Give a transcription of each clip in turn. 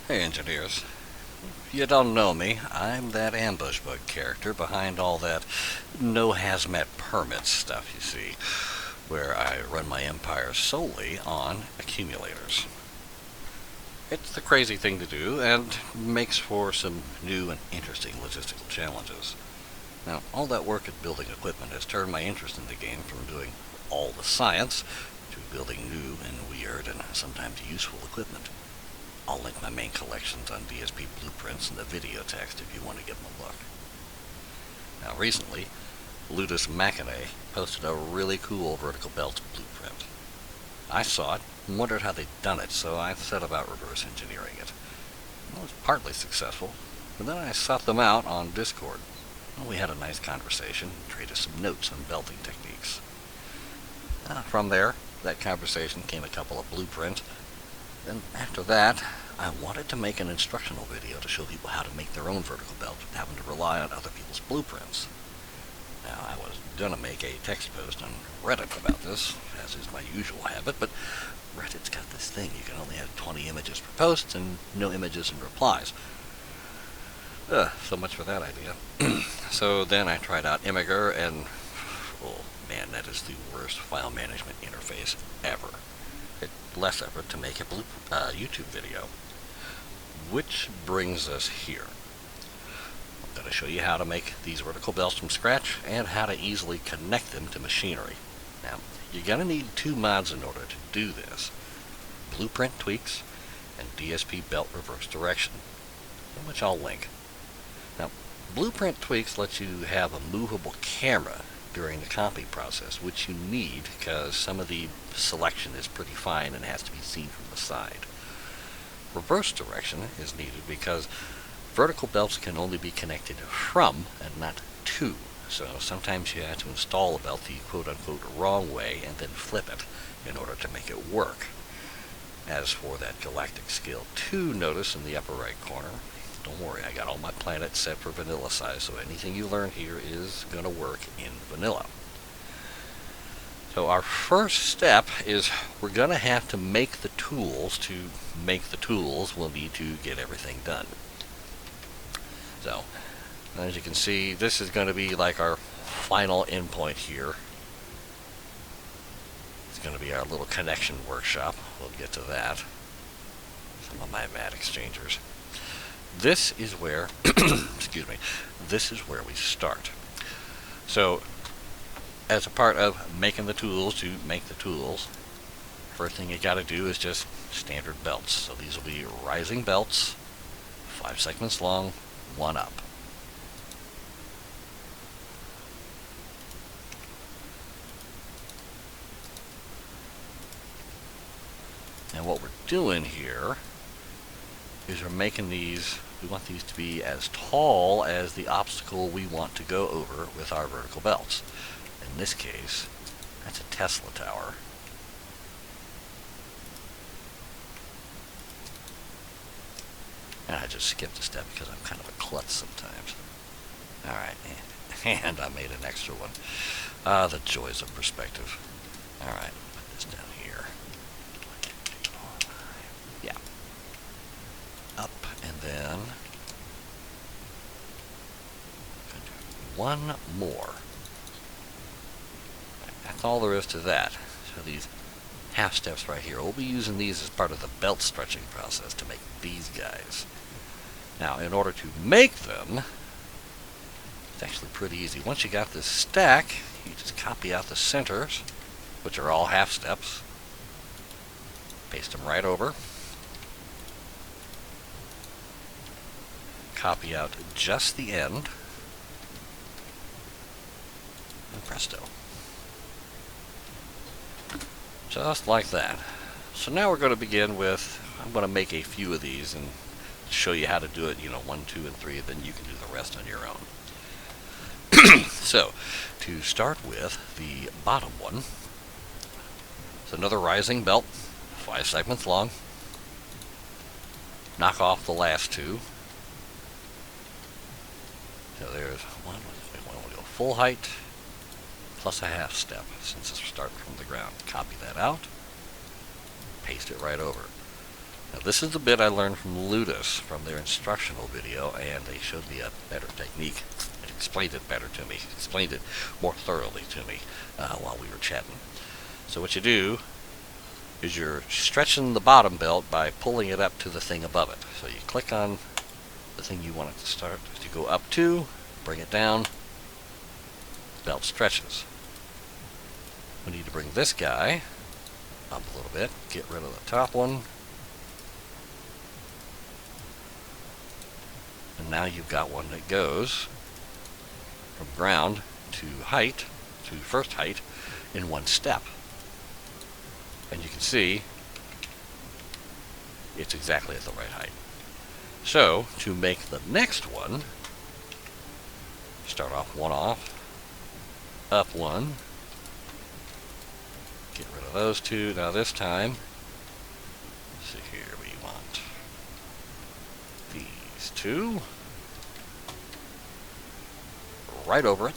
Hey engineers, if you don't know me, I'm that ambush bug character behind all that no hazmat permits stuff you see, where I run my empire solely on accumulators. It's the crazy thing to do and makes for some new and interesting logistical challenges. Now, all that work at building equipment has turned my interest in the game from doing all the science to building new and weird and sometimes useful equipment. I'll link my main collections on DSP blueprints in the video text if you want to give them a look. Now recently, Ludus Machinae posted a really cool vertical belt blueprint. I saw it and wondered how they'd done it, so I set about reverse engineering it. It was partly successful, but then I sought them out on Discord. Well, we had a nice conversation and traded some notes on belting techniques. From there, that conversation came a couple of blueprints. Then after that, I wanted to make an instructional video to show people how to make their own vertical belt without having to rely on other people's blueprints. Now, I was going to make a text post on Reddit about this, as is my usual habit, but Reddit's got this thing. You can only have 20 images per post and no images in replies. So much for that idea. So then I tried out Imgur, and oh man, that is the worst file management interface ever. Less effort to make a YouTube video. Which brings us here. I'm going to show you how to make these vertical belts from scratch and how to easily connect them to machinery. Now, you're going to need two mods in order to do this. Blueprint tweaks and DSP belt reverse direction, which I'll link. Now, blueprint tweaks lets you have a movable camera during the copy process, which you need because some of the selection is pretty fine and has to be seen from the side. Reverse direction is needed because vertical belts can only be connected from and not to, so sometimes you have to install a belt the quote-unquote wrong way and then flip it in order to make it work. As for that Galactic Scale 2 notice in the upper right corner, don't worry, I got all my planets set for vanilla size, so anything you learn here is going to work in vanilla. So our first step is we're going to have to make the tools. To make the tools, we'll need to get everything done. So, as you can see, this is going to be like our final endpoint here. It's going to be our little connection workshop. We'll get to that. Some of my mat exchangers. This is where, excuse me, this is where we start. So, as a part of making the tools to make the tools, first thing you gotta do is just standard belts. So these will be rising belts, 5 segments long, 1 up. And what we're doing here is we're making these, we want these to be as tall as the obstacle we want to go over with our vertical belts. In this case, that's a Tesla tower. And I just skipped a step because I'm kind of a klutz sometimes. Alright, and I made an extra one. The joys of perspective. Alright, put this down here. Yeah. Up, and then one more. That's all there is to that. So these half steps right here, we'll be using these as part of the belt stretching process to make these guys. Now, in order to make them, it's actually pretty easy. Once you got this stack, you just copy out the centers, which are all half steps, paste them right over, copy out just the end, and presto. Just like that. So now we're going to begin with, I'm going to make a few of these and show you how to do it, 1, 2, and 3, then you can do the rest on your own. So, to start with the bottom one, it's another rising belt, 5 segments long. Knock off the last 2. So there's one, we'll go full height, plus a half step, since it's starting from the ground. Copy that out, paste it right over. Now this is the bit I learned from Ludus from their instructional video, and they showed me a better technique. It explained it better to me, explained it more thoroughly to me while we were chatting. So what you do is you're stretching the bottom belt by pulling it up to the thing above it. So you click on the thing you want it to start. You go up to, bring it down, belt stretches. We need to bring this guy up a little bit, get rid of the top one, and now you've got one that goes from ground to height, to first height, in one step. And you can see it's exactly at the right height. So, to make the next one, start off one off, up one, get rid of those two. Now this time, let's see here, we want these two right over it,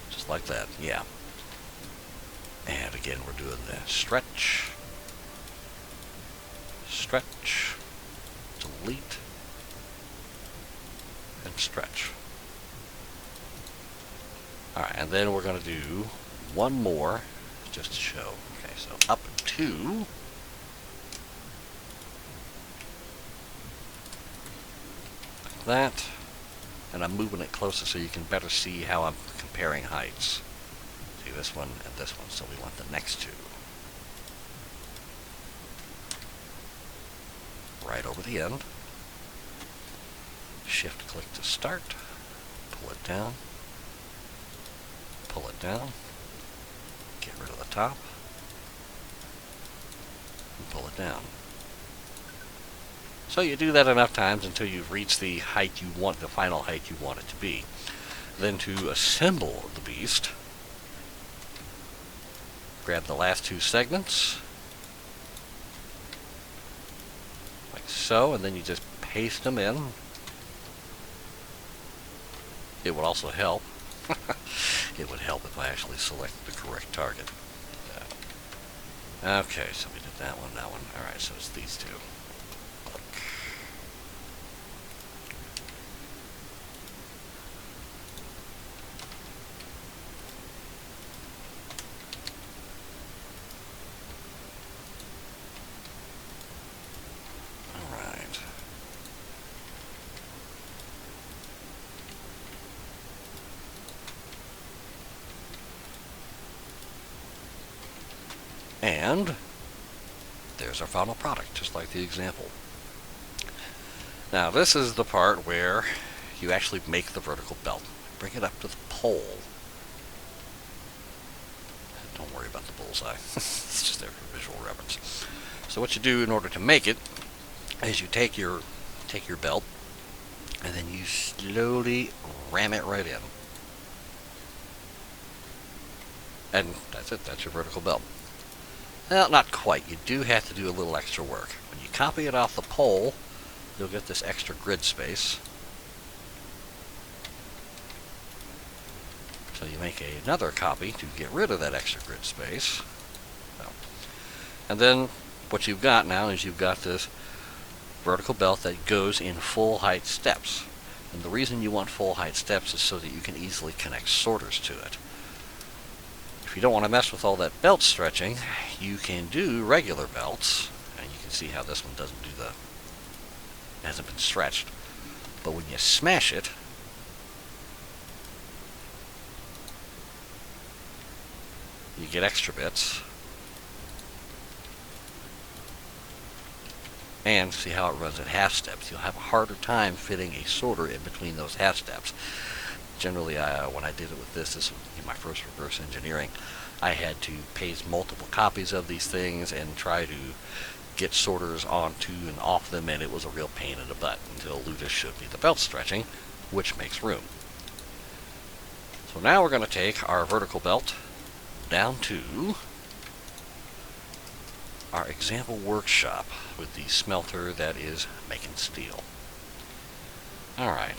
just like that, yeah. And again, we're doing the stretch, stretch, delete, and stretch. Alright, and then we're going to do one more just to show. Okay, so up two, like that, and I'm moving it closer so you can better see how I'm comparing heights. See this one and this one, so we want the next two. Right over the end. Shift click to start, pull it down, pull it down, get rid of the top, and pull it down. So you do that enough times until you've reached the height you want, the final height you want it to be. Then to assemble the beast, grab the last two segments, like so, and then you just paste them in. It would also help. It would help if I actually selected the correct target. Okay, so we did that one, that one. Alright, so it's these two. Alright. And there's our final product, just like the example. Now this is the part where you actually make the vertical belt. Bring it up to the pole. Don't worry about the bullseye. It's just there for visual reference. So what you do in order to make it is you take your belt and then you slowly ram it right in. And that's it, that's your vertical belt. Well, not quite. You do have to do a little extra work. When you copy it off the pole, you'll get this extra grid space. So you make another copy to get rid of that extra grid space. And then what you've got now is you've got this vertical belt that goes in full height steps. And the reason you want full height steps is so that you can easily connect sorters to it. If you don't want to mess with all that belt stretching, you can do regular belts, and you can see how this one doesn't do the, hasn't been stretched. But when you smash it, you get extra bits. And see how it runs at half steps. You'll have a harder time fitting a sorter in between those half steps. Generally, when I did it with this was my first reverse engineering, I had to paste multiple copies of these things and try to get sorters onto and off them, and it was a real pain in the butt until Ludus showed me the belt stretching, which makes room. So now we're going to take our vertical belt down to our example workshop with the smelter that is making steel. Alright,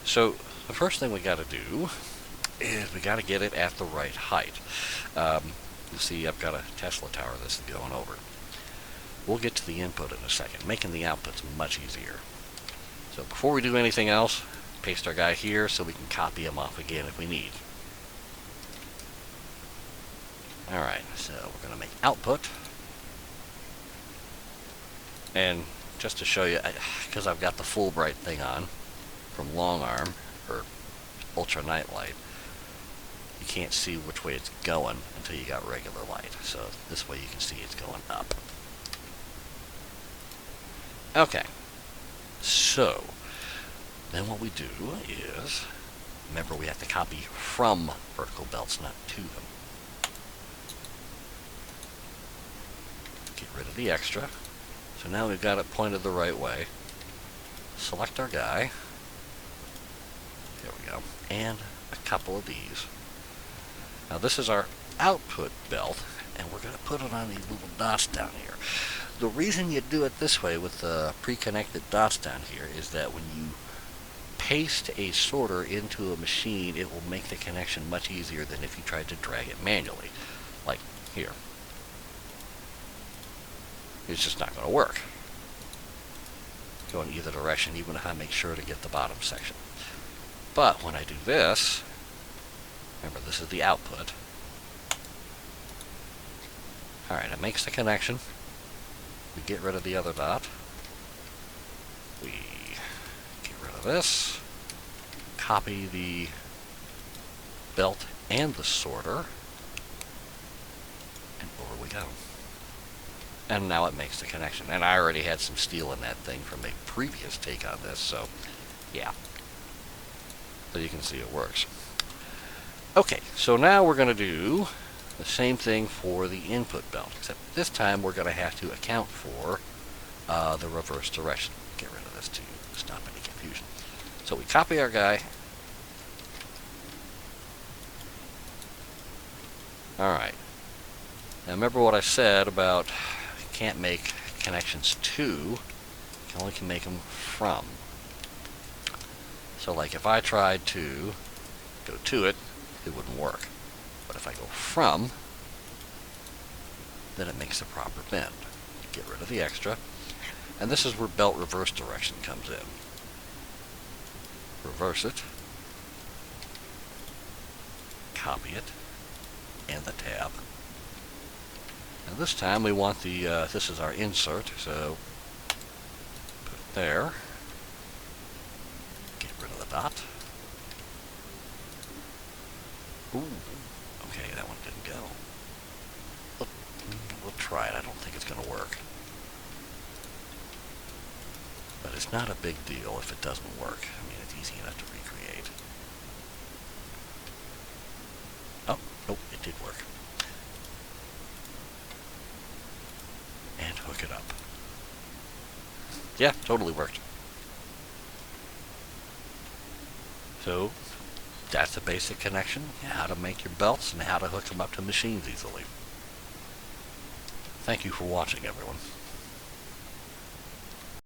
so the first thing we got to do is we got to get it at the right height. You see I've got a Tesla tower this is going over. we'll get to the input in a second. Making the outputs much easier. So before we do anything else, paste our guy here so we can copy him off again if we need. Alright, so we're going to make output. And just to show you, because I've got the Fulbright thing on from long arm, or ultra night light, you can't see which way it's going until you got regular light. So this way you can see it's going up. Okay, so then what we do is, remember we have to copy from vertical belts, not to them. Get rid of the extra. So now we've got it pointed the right way. Select our guy. There we go. And a couple of these. Now this is our output belt, and we're going to put it on these little dots down here. The reason you do it this way with the pre-connected dots down here is that when you paste a sorter into a machine, it will make the connection much easier than if you tried to drag it manually. Like here. It's just not going to work. Go in either direction, even if I make sure to get the bottom section. But when I do this, remember this is the output. Alright, it makes the connection. We get rid of the other dot. We get rid of this. Copy the belt and the sorter. And over we go. And now it makes the connection. And I already had some steel in that thing from a previous take on this, so yeah. So you can see it works. Okay, so now we're going to do the same thing for the input belt, except this time we're going to have to account for the reverse direction. Get rid of this to stop any confusion. So we copy our guy. Alright. Now remember what I said about can't make connections to, you only can make them from. So like if I tried to go to it, it wouldn't work. But if I go from, then it makes the proper bend. Get rid of the extra. And this is where belt reverse direction comes in. Reverse it. Copy it. And the tab. And this time we want the, this is our insert, so put it there. Get rid of the dot. Ooh, okay, that one didn't go. We'll try it. I don't think it's going to work. But it's not a big deal if it doesn't work. I mean, it's easy enough to recreate. Oh, nope, it did work. And hook it up. Yeah, totally worked. So, that's the basic connection, how to make your belts and how to hook them up to machines easily. Thank you for watching, everyone.